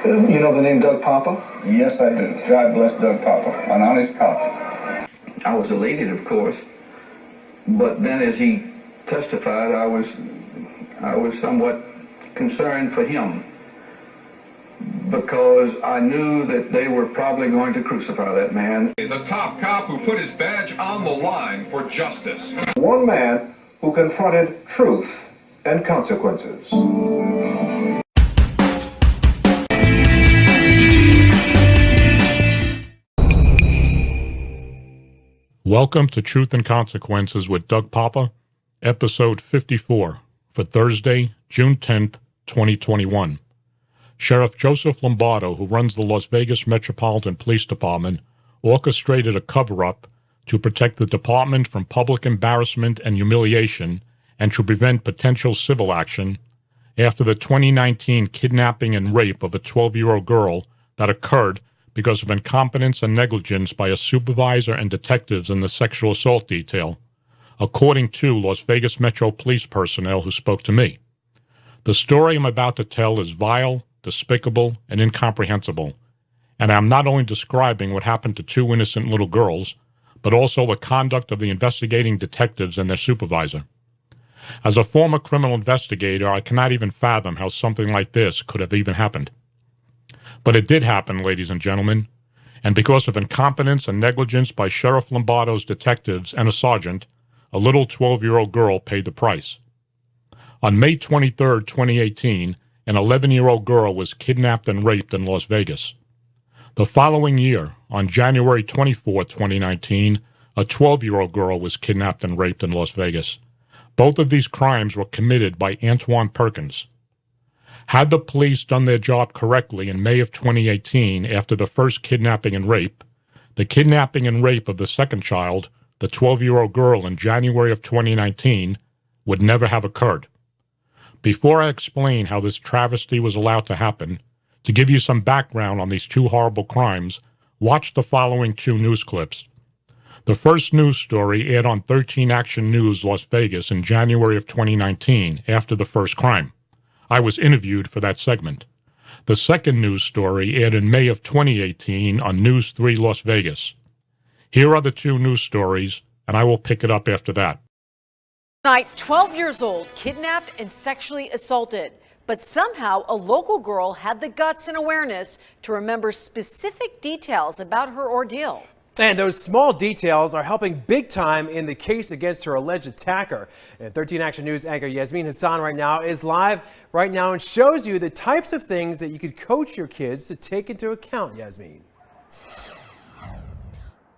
You know the name Doug Poppa? Yes, I do. God bless Doug Poppa, an honest cop. I was elated, of course, but then as he testified, I was somewhat concerned for him because I knew that they were probably going to crucify that man. The top cop who put his badge on the line for justice. One man who confronted truth and consequences. Welcome to Truth and Consequences with Doug Poppa, episode 54, for Thursday, June 10th, 2021. Sheriff Joseph Lombardo, who runs the Las Vegas Metropolitan Police Department, orchestrated a cover-up to protect the department from public embarrassment and humiliation and to prevent potential civil action after the 2019 kidnapping and rape of a 12-year-old girl that occurred because of incompetence and negligence by a supervisor and detectives in the sexual assault detail, according to Las Vegas Metro Police personnel who spoke to me. The story I'm about to tell is vile, despicable, and incomprehensible, and I'm not only describing what happened to two innocent little girls, but also the conduct of the investigating detectives and their supervisor. As a former criminal investigator, I cannot even fathom how something like this could have even happened. But it did happen, ladies and gentlemen, and because of incompetence and negligence by Sheriff Lombardo's detectives and a sergeant, a little 12-year-old girl paid the price. On May 23, 2018, an 11-year-old girl was kidnapped and raped in Las Vegas. The following year, on January 24, 2019, a 12-year-old girl was kidnapped and raped in Las Vegas. Both of these crimes were committed by Antoine Perkins. Had the police done their job correctly in May of 2018 after the first kidnapping and rape, the kidnapping and rape of the second child, the 12-year-old girl in January of 2019, would never have occurred. Before I explain how this travesty was allowed to happen, to give you some background on these two horrible crimes, watch the following two news clips. The first news story aired on 13 Action News Las Vegas in January of 2019 after the first crime. I was interviewed for that segment. The second news story aired in May of 2018 on News 3 Las Vegas. Here are the two news stories, and I will pick it up after that. Tonight, 12 years old, kidnapped and sexually assaulted. But somehow a local girl had the guts and awareness to remember specific details about her ordeal. And those small details are helping big time in the case against her alleged attacker. And 13 Action News anchor Yasmin Hassan right now is live right now and shows you the types of things that you could coach your kids to take into account, Yasmin.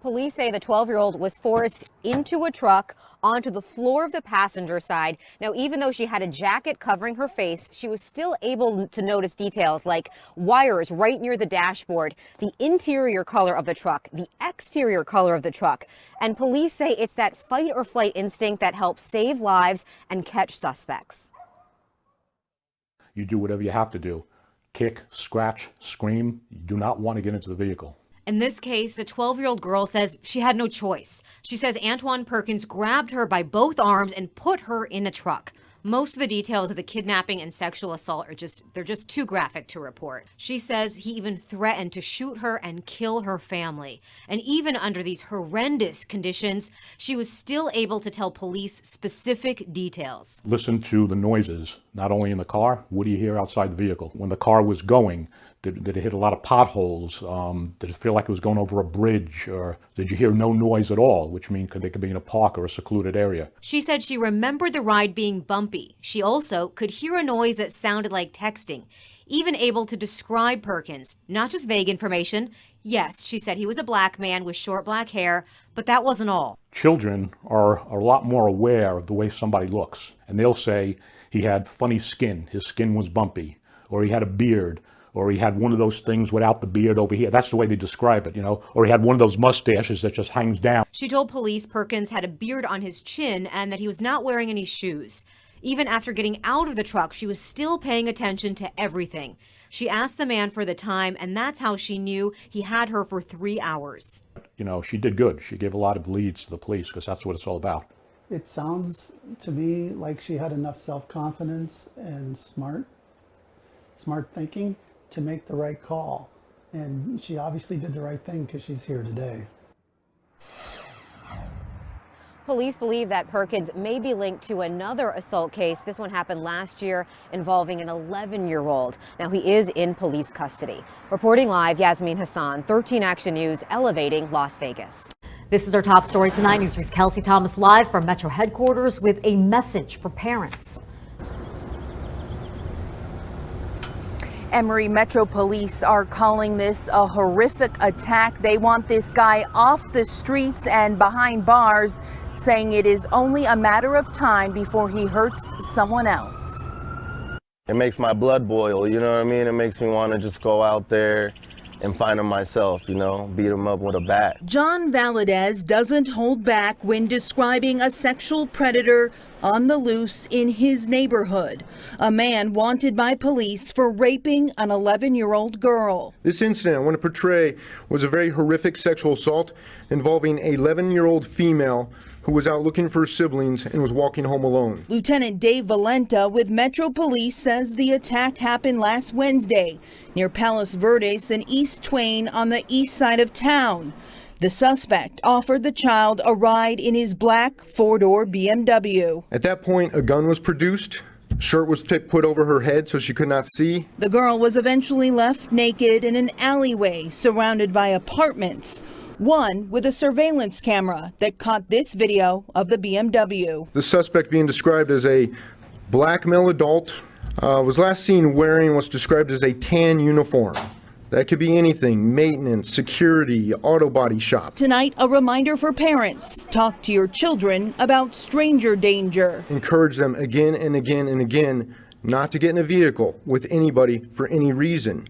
Police say the 12-year-old was forced into a truck onto the floor of the passenger side. Now, even though she had a jacket covering her face, she was still able to notice details like wires right near the dashboard, the interior color of the truck, the exterior color of the truck. And police say it's that fight or flight instinct that helps save lives and catch suspects. You do whatever you have to do. Kick, scratch, scream. You do not want to get into the vehicle. In this case, the 12-year-old girl says she had no choice. She says Antoine Perkins grabbed her by both arms and put her in a truck. Most of the details of the kidnapping and sexual assault they're just too graphic to report. She says he even threatened to shoot her and kill her family. And even under these horrendous conditions, she was still able to tell police specific details. Listen to the noises, not only in the car, what do you hear outside the vehicle? When the car was going, did it hit a lot of potholes? Did it feel like it was going over a bridge? Or did you hear no noise at all, which means they could be in a park or a secluded area? She said she remembered the ride being bumpy. She also could hear a noise that sounded like texting, even able to describe Perkins, not just vague information. Yes, she said he was a black man with short black hair, but that wasn't all. Children are a lot more aware of the way somebody looks, and they'll say he had funny skin, his skin was bumpy, or he had a beard, or he had one of those things without the beard over here. That's the way they describe it, you know, or he had one of those mustaches that just hangs down. She told police Perkins had a beard on his chin and that he was not wearing any shoes. Even after getting out of the truck, she was still paying attention to everything. She asked the man for the time, and that's how she knew he had her for 3 hours. You know, she did good. She gave a lot of leads to the police because that's what it's all about. It sounds to me like she had enough self-confidence and smart thinking to make the right call. And she obviously did the right thing because she's here today. Police believe that Perkins may be linked to another assault case. This one happened last year involving an 11-year-old. Now he is in police custody. Reporting live, Yasmin Hassan, 13 Action News, elevating Las Vegas. This is our top story tonight. Newsweek's Kelsey Thomas live from Metro headquarters with a message for parents. Emory Metro Police are calling this a horrific attack. They want this guy off the streets and behind bars, saying it is only a matter of time before he hurts someone else. It makes my blood boil, you know what I mean? It makes me want to just go out there and find him myself, you know, beat him up with a bat. John Valadez doesn't hold back when describing a sexual predator on the loose in his neighborhood. A man wanted by police for raping an 11-year-old girl. This incident I want to portray was a very horrific sexual assault involving an 11-year-old female who was out looking for her siblings and was walking home alone. Lieutenant Dave Valenta with Metro Police says the attack happened last Wednesday near Palos Verdes and East Twain on the east side of town. The suspect offered the child a ride in his black four-door BMW. At that point, a gun was produced. A shirt was put over her head so she could not see. The girl was eventually left naked in an alleyway surrounded by apartments, one with a surveillance camera that caught this video of the BMW. The suspect, being described as a black male adult, was last seen wearing what's described as a tan uniform. That could be anything: maintenance, security, auto body shop. Tonight, a reminder for parents: talk to your children about stranger danger. Encourage them again and again and again not to get in a vehicle with anybody for any reason.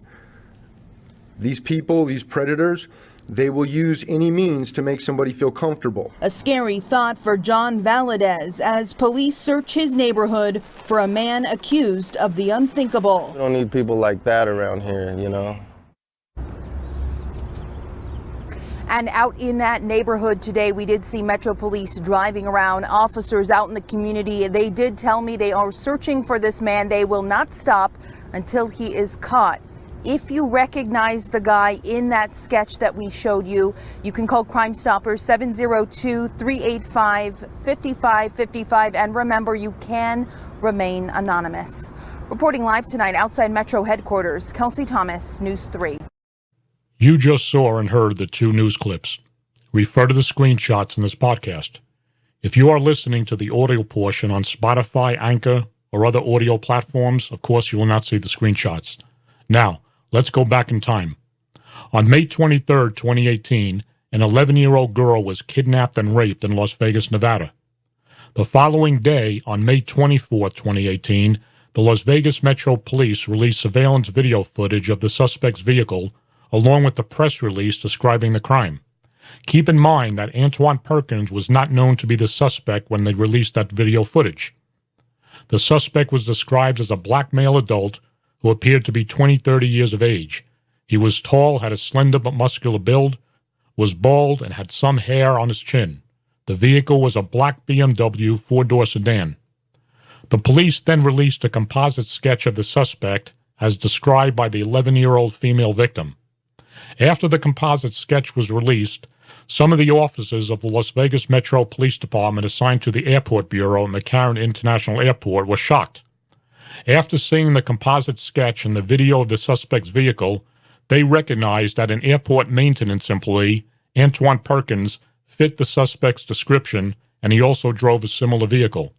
These people, these predators, they will use any means to make somebody feel comfortable. A scary thought for John Valadez as police search his neighborhood for a man accused of the unthinkable. We don't need people like that around here, you know. And out in that neighborhood today, we did see Metro Police driving around, officers out in the community. They did tell me they are searching for this man. They will not stop until he is caught. If you recognize the guy in that sketch that we showed you, you can call Crime Stoppers 702-385-5555. And remember, you can remain anonymous. Reporting live tonight outside Metro headquarters, Kelsey Thomas, News 3. You just saw and heard the two news clips. Refer to the screenshots in this podcast. If you are listening to the audio portion on Spotify, Anchor, or other audio platforms, of course you will not see the screenshots. Now, let's go back in time. On May 23, 2018, an 11-year-old girl was kidnapped and raped in Las Vegas, Nevada. The following day, on May 24, 2018, the Las Vegas Metro Police released surveillance video footage of the suspect's vehicle, along with the press release describing the crime. Keep in mind that Antoine Perkins was not known to be the suspect when they released that video footage. The suspect was described as a black male adult who appeared to be 20-30 years of age. He was tall, had a slender but muscular build, was bald, and had some hair on his chin. The vehicle was a black BMW four-door sedan. The police then released a composite sketch of the suspect as described by the 11-year-old female victim. After the composite sketch was released, some of the officers of the Las Vegas Metro Police Department assigned to the Airport Bureau at McCarran International Airport were shocked. After seeing the composite sketch and the video of the suspect's vehicle, they recognized that an airport maintenance employee, Antoine Perkins, fit the suspect's description, and he also drove a similar vehicle.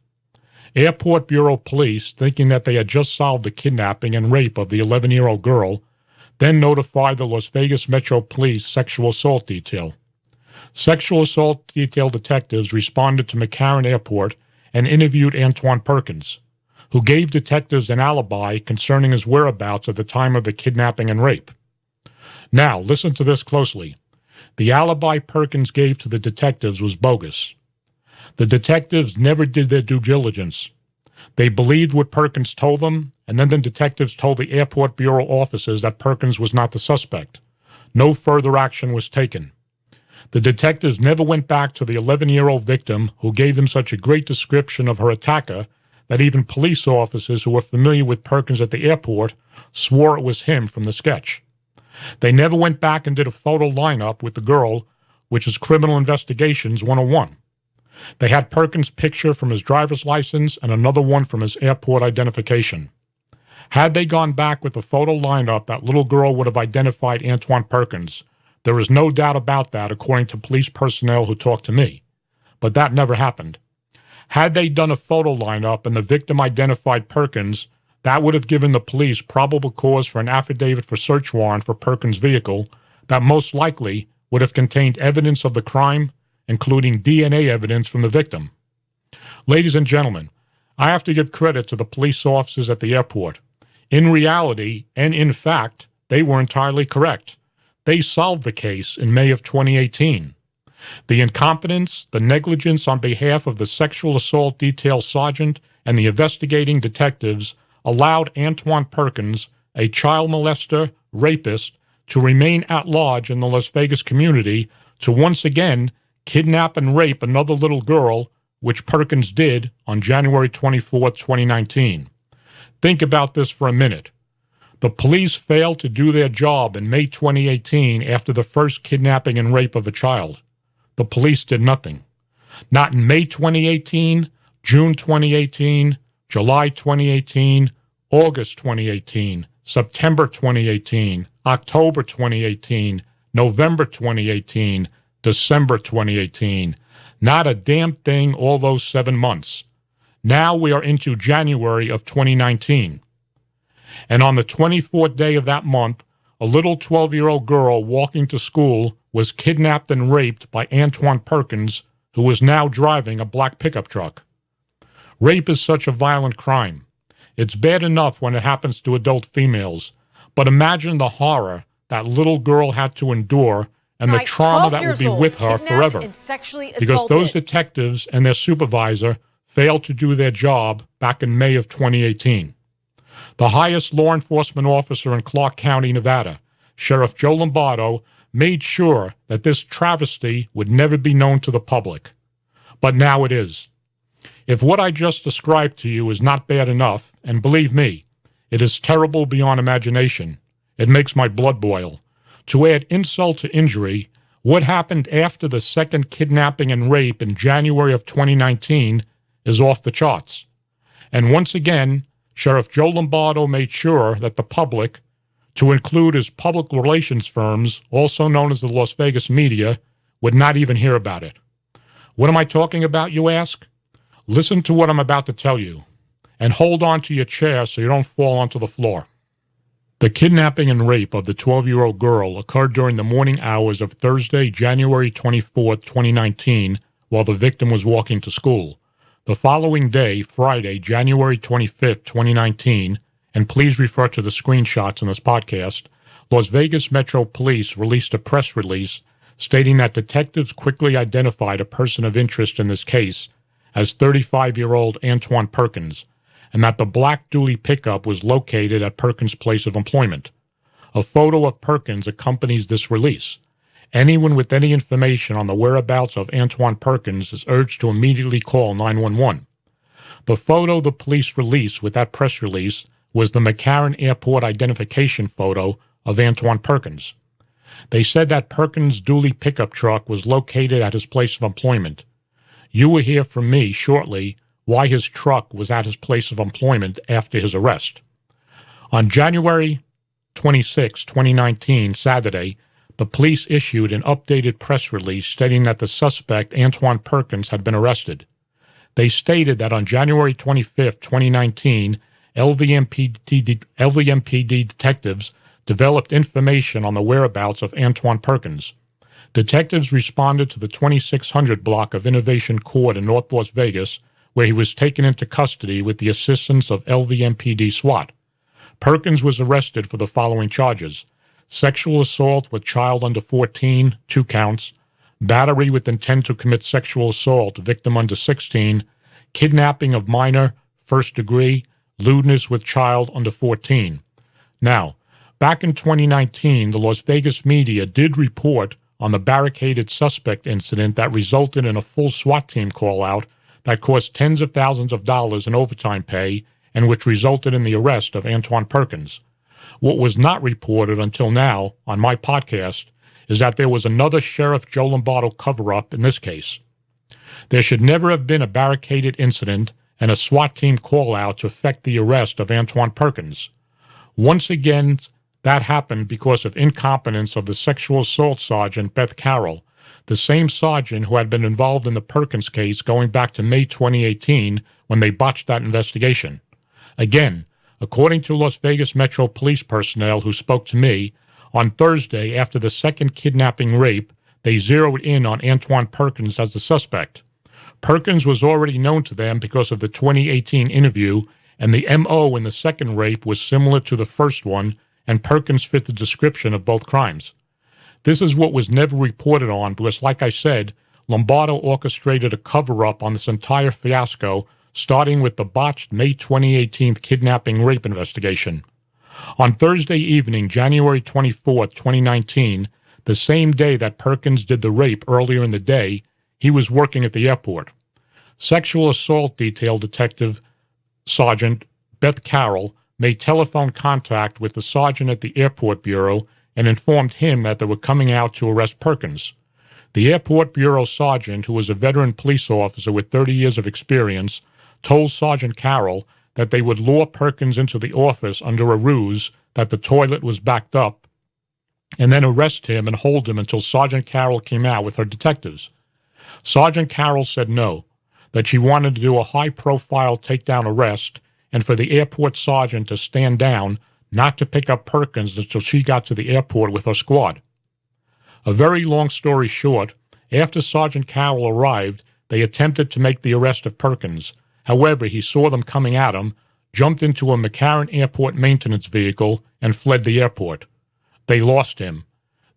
Airport Bureau police, thinking that they had just solved the kidnapping and rape of the 11-year-old girl, then notified the Las Vegas Metro Police Sexual Assault Detail. Sexual Assault Detail detectives responded to McCarran Airport and interviewed Antoine Perkins, who gave detectives an alibi concerning his whereabouts at the time of the kidnapping and rape. Now, listen to this closely. The alibi Perkins gave to the detectives was bogus. The detectives never did their due diligence. They believed what Perkins told them, and then the detectives told the Airport Bureau officers that Perkins was not the suspect. No further action was taken. The detectives never went back to the 11-year-old victim who gave them such a great description of her attacker that even police officers who were familiar with Perkins at the airport swore it was him from the sketch. They never went back and did a photo lineup with the girl, which is criminal investigations 101. They had Perkins' picture from his driver's license and another one from his airport identification. Had they gone back with the photo lineup, that little girl would have identified Antoine Perkins. There is no doubt about that, according to police personnel who talked to me. But that never happened. Had they done a photo lineup and the victim identified Perkins, that would have given the police probable cause for an affidavit for search warrant for Perkins' vehicle that most likely would have contained evidence of the crime, including DNA evidence from the victim. Ladies and gentlemen, I have to give credit to the police officers at the airport. In reality, and in fact, they were entirely correct. They solved the case in May of 2018. The incompetence, the negligence on behalf of the sexual assault detail sergeant and the investigating detectives allowed Antoine Perkins, a child molester, rapist, to remain at large in the Las Vegas community to once again kidnap and rape another little girl, which Perkins did on January 24, 2019. Think about this for a minute. The police failed to do their job in May 2018 after the first kidnapping and rape of a child. The police did nothing. Not in May 2018, June 2018, July 2018, August 2018, September 2018, October 2018, November 2018, December 2018. Not a damn thing all those 7 months. Now we are into January of 2019. And on the 24th day of that month, a little 12-year-old girl walking to school was kidnapped and raped by Antoine Perkins, who was now driving a black pickup truck. Rape is such a violent crime. It's bad enough when it happens to adult females, but imagine the horror that little girl had to endure and the trauma that would be with her forever. Because those detectives and their supervisor failed to do their job back in May of 2018. The highest law enforcement officer in Clark County, Nevada, Sheriff Joe Lombardo, made sure that this travesty would never be known to the public. But now it is. If what I just described to you is not bad enough, and believe me, it is terrible beyond imagination, it makes my blood boil. To add insult to injury, what happened after the second kidnapping and rape in January of 2019 is off the charts. And once again, Sheriff Joe Lombardo made sure that the public, to include his public relations firms, also known as the Las Vegas media, would not even hear about it. What am I talking about, you ask? Listen to what I'm about to tell you, and hold on to your chair so you don't fall onto the floor. The kidnapping and rape of the 12-year-old girl occurred during the morning hours of Thursday, January 24, 2019, while the victim was walking to school. The following day, Friday, January 25, 2019, and please refer to the screenshots in this podcast, Las Vegas Metro Police released a press release stating that detectives quickly identified a person of interest in this case as 35-year-old Antoine Perkins, and that the black dually pickup was located at Perkins' place of employment. A photo of Perkins accompanies this release. Anyone with any information on the whereabouts of Antoine Perkins is urged to immediately call 911. The photo the police released with that press release was the McCarran Airport identification photo of Antoine Perkins. They said that Perkins' dually pickup truck was located at his place of employment. You will hear from me shortly why his truck was at his place of employment after his arrest. On January 26, 2019, Saturday, the police issued an updated press release stating that the suspect, Antoine Perkins, had been arrested. They stated that on January 25, 2019, LVMPD detectives developed information on the whereabouts of Antoine Perkins. Detectives responded to the 2600 block of Innovation Court in North Las Vegas, where he was taken into custody with the assistance of LVMPD SWAT. Perkins was arrested for the following charges: sexual assault with child under 14, 2 counts, battery with intent to commit sexual assault, victim under 16, kidnapping of minor, 1st degree, lewdness with child under 14. Now, back in 2019, the Las Vegas media did report on the barricaded suspect incident that resulted in a full SWAT team call-out that cost tens of thousands of dollars in overtime pay and which resulted in the arrest of Antoine Perkins. What was not reported until now on my podcast is that there was another Sheriff Joe Lombardo cover-up in this case. There should never have been a barricaded incident and a SWAT team call-out to effect the arrest of Antoine Perkins. Once again, that happened because of incompetence of the sexual assault sergeant Beth Carroll, the same sergeant who had been involved in the Perkins case going back to May 2018 when they botched that investigation. Again, according to Las Vegas Metro Police personnel who spoke to me, on Thursday after the second kidnapping rape, they zeroed in on Antoine Perkins as the suspect. Perkins was already known to them because of the 2018 interview, and the MO in the second rape was similar to the first one, and Perkins fit the description of both crimes. This is what was never reported on because, like I said, Lombardo orchestrated a cover-up on this entire fiasco, starting with the botched May 2018 kidnapping rape investigation. On Thursday evening, January 24, 2019, the same day that Perkins did the rape earlier in the day, he was working at the airport. Sexual assault detail detective Sergeant Beth Carroll made telephone contact with the sergeant at the airport bureau and informed him that they were coming out to arrest Perkins. The airport bureau sergeant, who was a veteran police officer with 30 years of experience, told Sergeant Carroll that they would lure Perkins into the office under a ruse that the toilet was backed up, and then arrest him and hold him until Sergeant Carroll came out with her detectives. Sergeant Carroll said no, that she wanted to do a high-profile takedown arrest and for the airport sergeant to stand down, not to pick up Perkins until she got to the airport with her squad. A very long story short, after Sergeant Carroll arrived, they attempted to make the arrest of Perkins. However, he saw them coming at him, jumped into a McCarran Airport maintenance vehicle, and fled the airport. They lost him.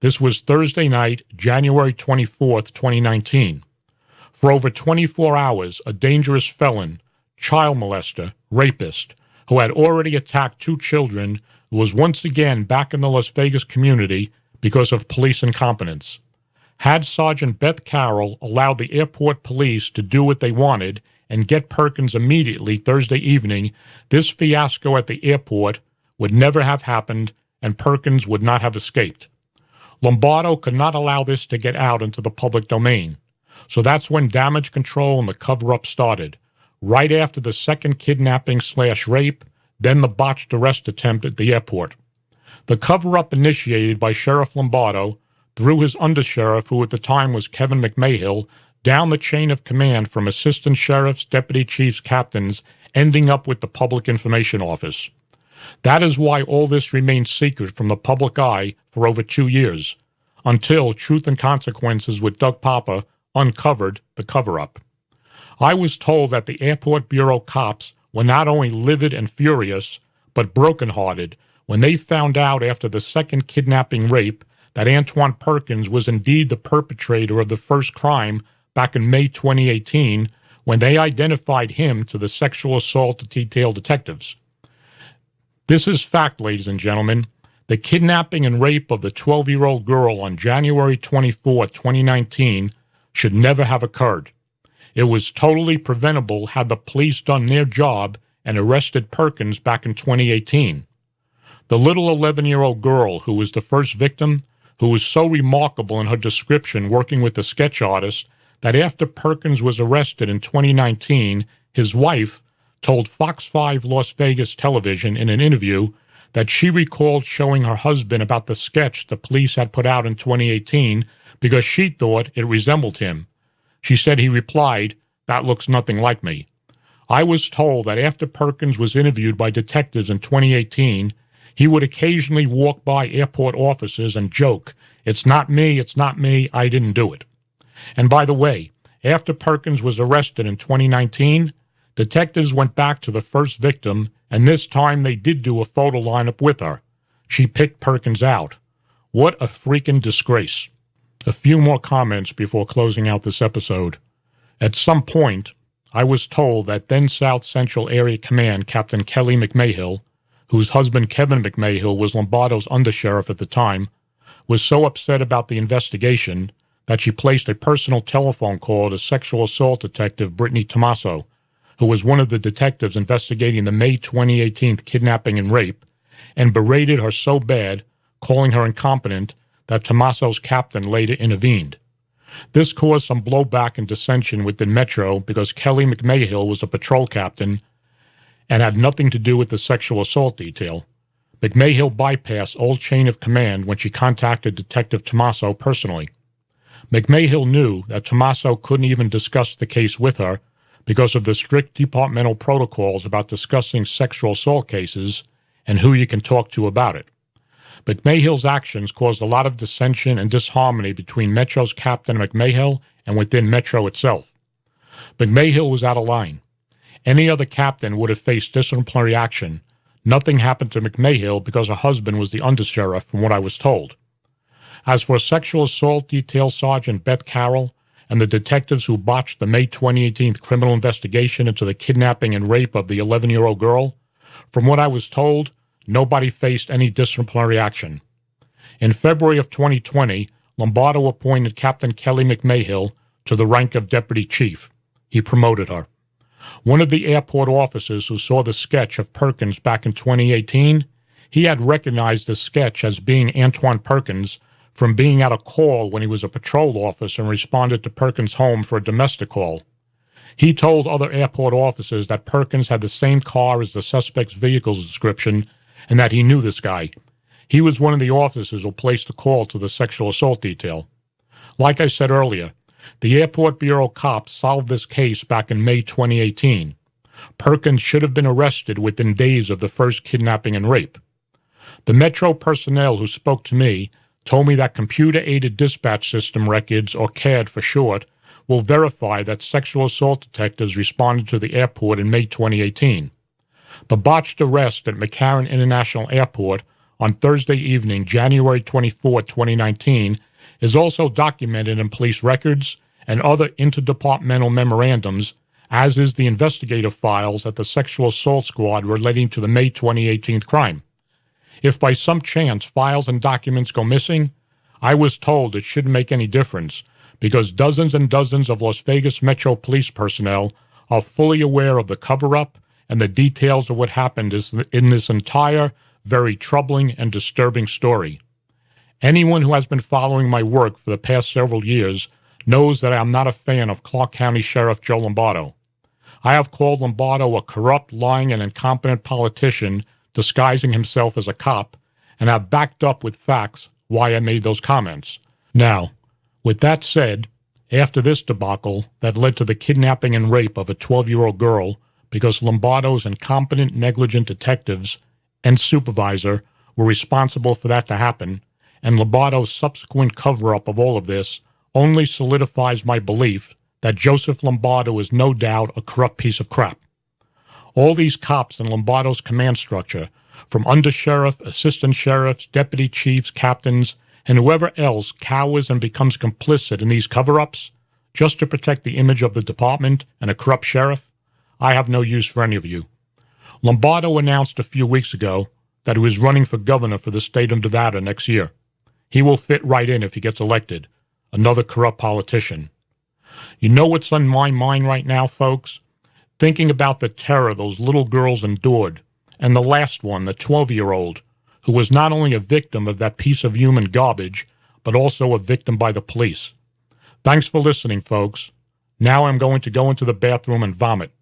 This was Thursday night, January 24, 2019. For over 24 hours, a dangerous felon, child molester, rapist, who had already attacked 2 children, was once again back in the Las Vegas community because of police incompetence. Had Sergeant Beth Carroll allowed the airport police to do what they wanted and get Perkins immediately Thursday evening, this fiasco at the airport would never have happened and Perkins would not have escaped. Lombardo could not allow this to get out into the public domain. So that's when damage control and the cover-up started. Right after the second kidnapping/rape, then the botched arrest attempt at the airport. The cover-up initiated by Sheriff Lombardo through his undersheriff, who at the time was Kevin McMahill, down the chain of command from assistant sheriffs, deputy chiefs, captains, ending up with the Public Information Office. That is why all this remained secret from the public eye for over 2 years, until Truth and Consequences with Doug Poppa uncovered the cover-up. I was told that the Airport Bureau cops were not only livid and furious, but brokenhearted when they found out after the second kidnapping rape that Antoine Perkins was indeed the perpetrator of the first crime back in May 2018 when they identified him to the sexual assault detail detectives. This is fact, ladies and gentlemen. The kidnapping and rape of the 12-year-old girl on January 24, 2019 should never have occurred. It was totally preventable had the police done their job and arrested Perkins back in 2018. The little 11-year-old girl who was the first victim, who was so remarkable in her description working with the sketch artist that after Perkins was arrested in 2019, his wife told Fox 5 Las Vegas television in an interview that she recalled showing her husband about the sketch the police had put out in 2018 because she thought it resembled him. She said he replied, "That looks nothing like me." I was told that after Perkins was interviewed by detectives in 2018, he would occasionally walk by airport offices and joke, it's not me, I didn't do it." And by the way, after Perkins was arrested in 2019, detectives went back to the first victim, and this time they did do a photo lineup with her. She picked Perkins out. What a freaking disgrace. A few more comments before closing out this episode. At some point, I was told that then South Central Area Command Captain Kelly McMahill, whose husband Kevin McMahill was Lombardo's undersheriff at the time, was so upset about the investigation that she placed a personal telephone call to sexual assault detective Brittany Tomaso, who was one of the detectives investigating the May 2018 kidnapping and rape, and berated her so bad, calling her incompetent, that Tomaso's captain later intervened. This caused some blowback and dissension within Metro because Kelly McMahill was a patrol captain and had nothing to do with the sexual assault detail. McMahill bypassed all chain of command when she contacted Detective Tomaso personally. McMahill knew that Tomaso couldn't even discuss the case with her because of the strict departmental protocols about discussing sexual assault cases and who you can talk to about it. McMahill's actions caused a lot of dissension and disharmony between Metro's Captain McMahill and within Metro itself. McMahill was out of line. Any other captain would have faced disciplinary action. Nothing happened to McMahill because her husband was the undersheriff, from what I was told. As for Sexual Assault Detail Sergeant Beth Carroll and the detectives who botched the May 2018 criminal investigation into the kidnapping and rape of the 11-year-old girl, from what I was told, nobody faced any disciplinary action. In February of 2020, Lombardo appointed Captain Kelly McMahill to the rank of Deputy Chief. He promoted her. One of the airport officers who saw the sketch of Perkins back in 2018, he had recognized the sketch as being Antoine Perkins from being at a call when he was a patrol officer and responded to Perkins' home for a domestic call. He told other airport officers that Perkins had the same car as the suspect's vehicle's description and that he knew this guy. He was one of the officers who placed the call to the sexual assault detail. Like I said earlier, the Airport Bureau cops solved this case back in May 2018. Perkins should have been arrested within days of the first kidnapping and rape. The Metro personnel who spoke to me told me that computer-aided dispatch system records, or CAD for short, will verify that sexual assault detectives responded to the airport in May 2018. The botched arrest at McCarran International Airport on Thursday evening, January 24, 2019, is also documented in police records and other interdepartmental memorandums, as is the investigative files at the Sexual Assault Squad relating to the May 2018 crime. If by some chance files and documents go missing, I was told it shouldn't make any difference because dozens and dozens of Las Vegas Metro police personnel are fully aware of the cover-up and the details of what happened in this entire, very troubling and disturbing story. Anyone who has been following my work for the past several years knows that I am not a fan of Clark County Sheriff Joe Lombardo. I have called Lombardo a corrupt, lying, and incompetent politician disguising himself as a cop, and have backed up with facts why I made those comments. Now, with that said, after this debacle that led to the kidnapping and rape of a 12-year-old girl because Lombardo's incompetent, negligent detectives and supervisor were responsible for that to happen, and Lombardo's subsequent cover-up of all of this only solidifies my belief that Joseph Lombardo is no doubt a corrupt piece of crap. All these cops in Lombardo's command structure, from undersheriff, assistant sheriffs, deputy chiefs, captains, and whoever else cowers and becomes complicit in these cover-ups just to protect the image of the department and a corrupt sheriff, I have no use for any of you. Lombardo announced a few weeks ago that he was running for governor for the state of Nevada next year. He will fit right in if he gets elected, another corrupt politician. You know what's on my mind right now, folks? Thinking about the terror those little girls endured, and the last one, the 12-year-old, who was not only a victim of that piece of human garbage, but also a victim by the police. Thanks for listening, folks. Now I'm going to go into the bathroom and vomit.